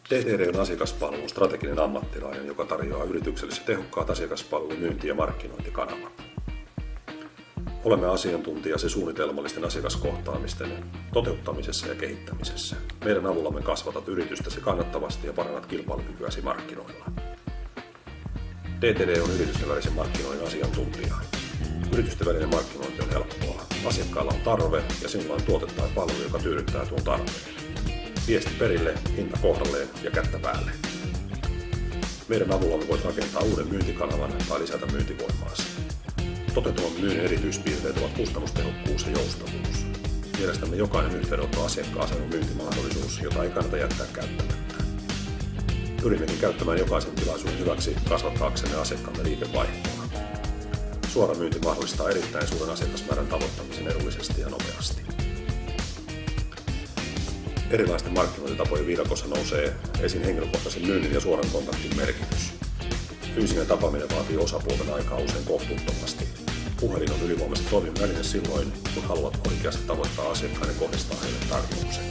DTD on asiakaspalvelun strateginen ammattilainen, joka tarjoaa yritykselle tehokkaat asiakaspalvelun myynti- ja markkinointikanavat. Olemme asiantuntija se suunnitelmallisten asiakaskohtaamisten toteuttamisessa ja kehittämisessä. Meidän avullamme kasvatat yritystäsi kannattavasti ja parannat kilpailukykyäsi markkinoilla. DTD on yritysten välisen markkinoinnin asiantuntija. Yritysten välinen markkinointi on helppoa. Asiakkaalla on tarve ja sinulla on tuote tai palvelu, joka tyydyttää tuon tarpeen. Viesti perille, hinta kohdalleen ja kättä päälle. Meidän avulla voit rakentaa uuden myyntikanavan tai lisätä myyntivoimaasi. Toteutuvan myynnin erityispiirteet ovat kustannustehokkuus ja joustavuus. Mielestämme jokainen yhteydenotto asiakkaaseen on myyntimahdollisuus, jota ei kannata jättää käyttämättä. Pyrimmekin käyttämään jokaisen tilaisuuden hyväksi kasvattaaksemme asiakkaamme liikevaihtoa. Suora myynti mahdollistaa erittäin suuren asiakasmäärän tavoittamisen edullisesti ja nopeasti. Erilaisten markkinointitapojen viidakossa nousee esiin henkilökohtaisen myynnin ja suoran kontaktin merkitys. Fyysinen tapaaminen vaatii osapuolten aikaa usein kohtuuttomasti. Puhelin on ylivoimaisesti toimiva väline silloin, kun haluat oikeasti tavoittaa asiakkaan ja kohdistaa heille tarjouksen.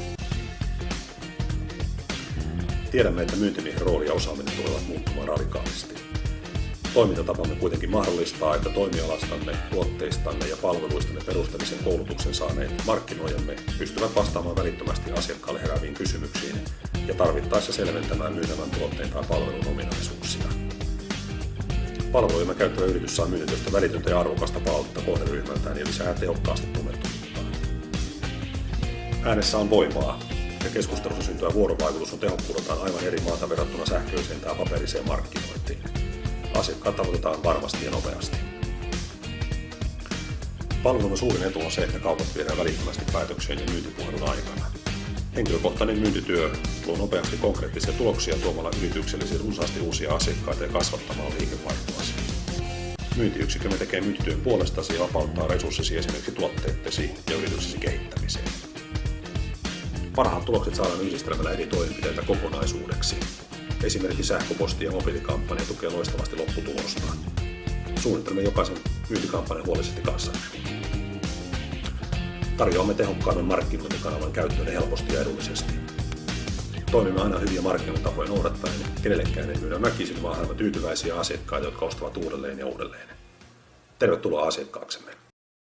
Tiedämme, että myyntimiehen rooli ja osaaminen tulevat muuttumaan radikaalisti. Toimintatapamme kuitenkin mahdollistaa, että toimialastanne, tuotteistanne ja palveluistanne perusteellisen koulutuksen saaneet markkinoijamme pystyvät vastaamaan välittömästi asiakkaalle herääviin kysymyksiin ja tarvittaessa selventämään myytävän tuotteen tai palvelun ominaisuuksia. Palvelujemme käyttävä yritys saa myyntityöstä välitöntä ja arvokasta palautetta kohderyhmältään ja lisää tehokkaasti tunnettuuttaan. Äänessä on voimaa ja keskustelussa syntyvä vuorovaikutus on tehokkuudeltaan aivan eri maata verrattuna sähköiseen tai paperiseen markkinointiin. Asiakkaat tavoitetaan varmasti ja nopeasti. Palvelun suurin etu on se, että kaupat viedään välittömästi päätökseen ja myyntipuhelun aikana. Henkilökohtainen myyntityö luo nopeasti konkreettisia tuloksia tuomalla yrityksellesi runsaasti uusia asiakkaita ja kasvattamalla liikevaihtoasi. Myyntiyksikkömme tekee myyntityön puolestasi ja vapauttaa resurssisi esimerkiksi tuotteittesi ja yrityksesi kehittämiseen. Parhaat tulokset saadaan yhdistelemällä eri toimenpiteitä kokonaisuudeksi. Esimerkiksi sähköposti- ja mobiilikampanja tukee loistavasti lopputulosta. Suunnittelemme jokaisen myyntikampanjan huolellisesti kanssamme. Tarjoamme tehokkaamman markkinointikanavan käyttöön helposti ja edullisesti. Toimimme aina hyviä markkinointitapoja noudattaen. Kenellekään ei myydä väkisin, vaan aivan tyytyväisiä asiakkaita, jotka ostavat uudelleen ja uudelleen. Tervetuloa asiakkaaksemme.